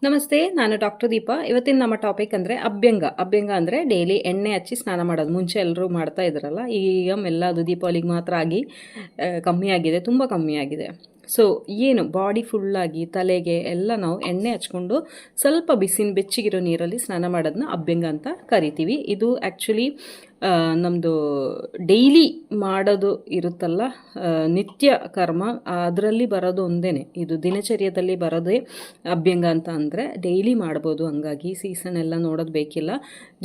ನಮಸ್ತೆ, ನಾನು ಡಾಕ್ಟರ್ ದೀಪಾ. ಇವತ್ತಿನ ನಮ್ಮ ಟಾಪಿಕ್ ಅಂದರೆ ಅಭ್ಯಂಗ ಅಂದರೆ ಡೈಲಿ ಎಣ್ಣೆ ಹಚ್ಚಿ ಸ್ನಾನ ಮಾಡೋದು. ಮುಂಚೆ ಎಲ್ಲರೂ ಮಾಡ್ತಾ ಇದ್ರಲ್ಲ, ಈಗ ಮೆಲ್ಲ ಅದು ದೀಪಾವಳಿಗೆ ಮಾತ್ರ ಆಗಿ ಕಮ್ಮಿ ಆಗಿದೆ, ತುಂಬ ಕಮ್ಮಿ ಆಗಿದೆ. ಸೊ ಏನು ಬಾಡಿ ಫುಲ್ಲಾಗಿ ತಲೆಗೆ ಎಲ್ಲ ನಾವು ಎಣ್ಣೆ ಹಚ್ಕೊಂಡು ಸ್ವಲ್ಪ ಬೆಚ್ಚಗಿರೋ ನೀರಲ್ಲಿ ಸ್ನಾನ ಮಾಡೋದನ್ನ ಅಭ್ಯಂಗ ಅಂತ ಕರಿತೀವಿ. ಇದು ಆ್ಯಕ್ಚುಲಿ ನಮ್ಮದು ಡೈಲಿ ಮಾಡೋದು ಇರುತ್ತಲ್ಲ, ನಿತ್ಯ ಕರ್ಮ, ಅದರಲ್ಲಿ ಬರೋದು ಒಂದೇ. ಇದು ದಿನಚರ್ಯದಲ್ಲಿ ಬರೋದೇ ಅಭ್ಯಂಗ ಅಂತ ಅಂದರೆ ಡೈಲಿ ಮಾಡ್ಬೋದು. ಹಂಗಾಗಿ ಸೀಸನ್ ಎಲ್ಲ ನೋಡೋದು ಬೇಕಿಲ್ಲ.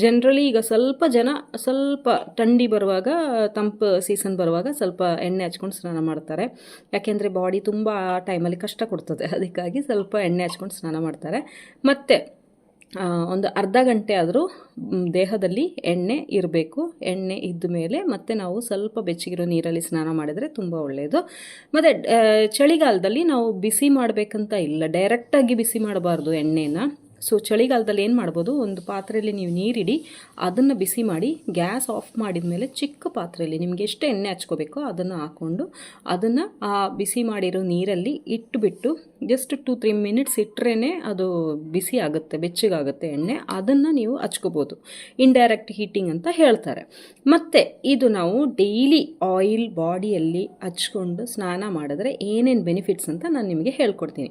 ಜನರಲಿ ಈಗ ಸ್ವಲ್ಪ ಥಂಡಿ ಬರುವಾಗ, ತಂಪು ಸೀಸನ್ ಬರುವಾಗ ಸ್ವಲ್ಪ ಎಣ್ಣೆ ಹಚ್ಕೊಂಡು ಸ್ನಾನ ಮಾಡ್ತಾರೆ. ಯಾಕೆಂದರೆ ಬಾಡಿ ತುಂಬ ಆ ಟೈಮಲ್ಲಿ ಕಷ್ಟ ಕೊಡ್ತದೆ, ಅದಕ್ಕಾಗಿ ಸ್ವಲ್ಪ ಎಣ್ಣೆ ಹಚ್ಕೊಂಡು ಸ್ನಾನ ಮಾಡ್ತಾರೆ. ಮತ್ತು ಒಂದು ಅರ್ಧ ಗಂಟೆ ಆದರೂ ದೇಹದಲ್ಲಿ ಎಣ್ಣೆ ಇರಬೇಕು. ಎಣ್ಣೆ ಇದ್ದ ಮೇಲೆ ಮತ್ತೆ ನಾವು ಸ್ವಲ್ಪ ಬೆಚ್ಚಗಿರೋ ನೀರಲ್ಲಿ ಸ್ನಾನ ಮಾಡಿದರೆ ತುಂಬ ಒಳ್ಳೆಯದು. ಮತ್ತು ಚಳಿಗಾಲದಲ್ಲಿ ನಾವು ಬಿಸಿ ಮಾಡಬೇಕಂತ ಇಲ್ಲ, ಡೈರೆಕ್ಟಾಗಿ ಬಿಸಿ ಮಾಡಬಾರ್ದು ಎಣ್ಣೆನ. ಸೊ ಚಳಿಗಾಲದಲ್ಲಿ ಏನು ಮಾಡ್ಬೋದು, ಒಂದು ಪಾತ್ರೆಯಲ್ಲಿ ನೀವು ನೀರಿಡಿ, ಅದನ್ನು ಬಿಸಿ ಮಾಡಿ ಗ್ಯಾಸ್ ಆಫ್ ಮಾಡಿದ ಮೇಲೆ ಚಿಕ್ಕ ಪಾತ್ರೆಯಲ್ಲಿ ನಿಮಗೆ ಎಷ್ಟು ಎಣ್ಣೆ ಹಚ್ಕೋಬೇಕೋ ಅದನ್ನು ಹಾಕ್ಕೊಂಡು ಅದನ್ನು ಆ ಬಿಸಿ ಮಾಡಿರೋ ನೀರಲ್ಲಿ ಇಟ್ಟುಬಿಟ್ಟು ಜಸ್ಟ್ 2-3 ಮಿನಿಟ್ಸ್ ಇಟ್ಟರೆ ಅದು ಬಿಸಿ ಆಗುತ್ತೆ, ಬೆಚ್ಚಗಾಗುತ್ತೆ ಎಣ್ಣೆ. ಅದನ್ನು ನೀವು ಹಚ್ಕೋಬೋದು. ಇಂಡೈರೆಕ್ಟ್ ಹೀಟಿಂಗ್ ಅಂತ ಹೇಳ್ತಾರೆ. ಮತ್ತು ಇದು ನಾವು ಡೈಲಿ ಆಯಿಲ್ ಬಾಡಿಯಲ್ಲಿ ಹಚ್ಕೊಂಡು ಸ್ನಾನ ಮಾಡಿದ್ರೆ ಏನೇನು ಬೆನಿಫಿಟ್ಸ್ ಅಂತ ನಾನು ನಿಮಗೆ ಹೇಳ್ಕೊಡ್ತೀನಿ.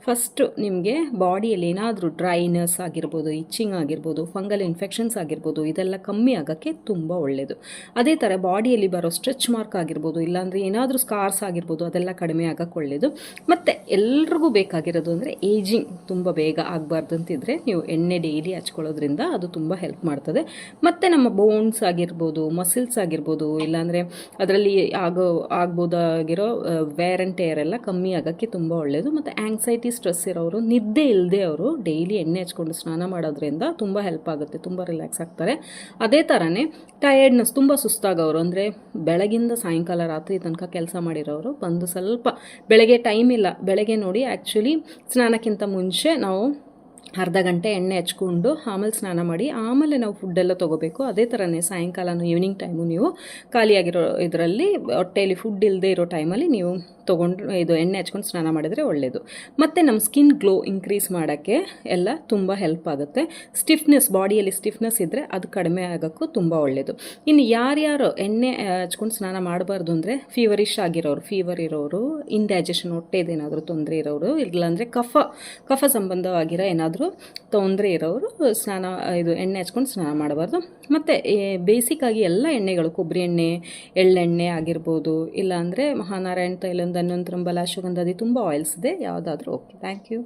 ಫಸ್ಟು ನಿಮಗೆ ಬಾಡಿಯಲ್ಲಿ ಏನಾದರೂ ಡ್ರೈನೆಸ್ ಆಗಿರ್ಬೋದು, ಇಚ್ಚಿಂಗ್ ಆಗಿರ್ಬೋದು, ಫಂಗಲ್ ಇನ್ಫೆಕ್ಷನ್ಸ್ ಆಗಿರ್ಬೋದು, ಇದೆಲ್ಲ ಕಮ್ಮಿ ಆಗೋಕ್ಕೆ ತುಂಬ ಒಳ್ಳೆಯದು. ಅದೇ ಥರ ಬಾಡಿಯಲ್ಲಿ ಬರೋ ಸ್ಟ್ರೆಚ್ ಮಾರ್ಕ್ ಆಗಿರ್ಬೋದು, ಇಲ್ಲಾಂದರೆ ಏನಾದರೂ ಸ್ಕಾರ್ಸ್ ಆಗಿರ್ಬೋದು, ಅದೆಲ್ಲ ಕಡಿಮೆ ಆಗೋಕ್ಕೆ ಒಳ್ಳೆಯದು. ಮತ್ತು ಎಲ್ರಿಗೂ ಬೇಕಾಗಿರೋದು ಅಂದರೆ ಏಜಿಂಗ್ ತುಂಬ ಬೇಗ ಆಗಬಾರ್ದು ಅಂತಿದ್ರೆ ನೀವು ಎಣ್ಣೆ ಡೈಲಿ ಹಚ್ಕೊಳ್ಳೋದ್ರಿಂದ ಅದು ತುಂಬ ಹೆಲ್ಪ್ ಮಾಡ್ತದೆ. ಮತ್ತು ನಮ್ಮ ಬೋನ್ಸ್ ಆಗಿರ್ಬೋದು, ಮಸಿಲ್ಸ್ ಆಗಿರ್ಬೋದು, ಇಲ್ಲಾಂದರೆ ಅದರಲ್ಲಿ ಆಗ್ಬೋದಾಗಿರೋ ವೇರ್ ಆ್ಯಂಡ್ ಟೇರ್ ಎಲ್ಲ ಕಮ್ಮಿ ಆಗೋಕ್ಕೆ ತುಂಬ ಒಳ್ಳೆಯದು. ಮತ್ತು ಆಂಗ್ಸೈಟಿ, ಸ್ಟ್ರೆಸ್ ಇರೋರು, ನಿದ್ದೆ ಇಲ್ಲದೆ ಅವರು ಡೈಲಿ ಎಣ್ಣೆ ಹಚ್ಕೊಂಡು ಸ್ನಾನ ಮಾಡೋದ್ರಿಂದ ತುಂಬ ಹೆಲ್ಪ್ ಆಗುತ್ತೆ, ತುಂಬ ರಿಲ್ಯಾಕ್ಸ್ ಆಗ್ತಾರೆ. ಅದೇ ಥರನೇ ಟಯರ್ಡ್ನೆಸ್, ತುಂಬ ಸುಸ್ತಾಗೋರು, ಅಂದರೆ ಬೆಳಗಿಂದ ಸಾಯಂಕಾಲ ರಾತ್ರಿ ತನಕ ಕೆಲಸ ಮಾಡಿರೋರು ಬಂದು ಸ್ವಲ್ಪ ಬೆಳಗ್ಗೆ ಟೈಮ್ ಇಲ್ಲ, ಬೆಳಗ್ಗೆ ನೋಡಿ ಆ್ಯಕ್ಚುಲಿ ಸ್ನಾನಕ್ಕಿಂತ ಮುಂಚೆ ನಾವು ಅರ್ಧ ಗಂಟೆ ಎಣ್ಣೆ ಹಚ್ಕೊಂಡು ಆಮೇಲೆ ಸ್ನಾನ ಮಾಡಿ ಆಮೇಲೆ ನಾವು ಫುಡ್ಡೆಲ್ಲ ತೊಗೋಬೇಕು. ಅದೇ ಥರನೇ ಸಾಯಂಕಾಲನೂ ಈವ್ನಿಂಗ್ ಟೈಮು ನೀವು ಖಾಲಿಯಾಗಿರೋ ಇದರಲ್ಲಿ ಹೊಟ್ಟೆಯಲ್ಲಿ ಫುಡ್ ಇಲ್ಲದೆ ಇರೋ ಟೈಮಲ್ಲಿ ನೀವು ಇದು ಎಣ್ಣೆ ಹಚ್ಕೊಂಡು ಸ್ನಾನ ಮಾಡಿದರೆ ಒಳ್ಳೆಯದು. ಮತ್ತು ನಮ್ಮ ಸ್ಕಿನ್ ಗ್ಲೋ ಇನ್ಕ್ರೀಸ್ ಮಾಡೋಕ್ಕೆ ಎಲ್ಲ ತುಂಬ ಹೆಲ್ಪ್ ಆಗುತ್ತೆ. ಸ್ಟಿಫ್ನೆಸ್, ಬಾಡಿಯಲ್ಲಿ ಸ್ಟಿಫ್ನೆಸ್ ಇದ್ದರೆ ಅದು ಕಡಿಮೆ ಆಗೋಕ್ಕೂ ತುಂಬ ಒಳ್ಳೆಯದು. ಇನ್ನು ಯಾರ್ಯಾರು ಎಣ್ಣೆ ಹಚ್ಕೊಂಡು ಸ್ನಾನ ಮಾಡಬಾರ್ದು ಅಂದರೆ ಫೀವರ್ ಇರೋರು, ಇಂಡೈಜೆಷನ್, ಹೊಟ್ಟೆದೇನಾದರೂ ತೊಂದರೆ ಇರೋರು, ಇಲ್ಲಾಂದರೆ ಕಫ ಸಂಬಂಧವಾಗಿರೋ ಏನಾದರೂ ತೊಂದರೆ ಇರೋರು ಎಣ್ಣೆ ಹಚ್ಕೊಂಡು ಸ್ನಾನ ಮಾಡಬಾರ್ದು. ಮತ್ತು ಬೇಸಿಕ್ಕಾಗಿ ಎಲ್ಲ ಎಣ್ಣೆಗಳು, ಕೊಬ್ಬರಿ ಎಣ್ಣೆ, ಎಳ್ಳೆಣ್ಣೆ ಆಗಿರ್ಬೋದು, ಇಲ್ಲಾಂದರೆ ಮಹಾನಾರಾಯಣ ತೈಲ, ಧನ್ವಂತರಂ, ಬಲ, ಅಶ್ವಗಂಧಾದಿ ತುಂಬ ಆಯಿಲ್ಸ್ ಇದೆ, ಯಾವುದಾದ್ರೂ ಓಕೆ. Thank you.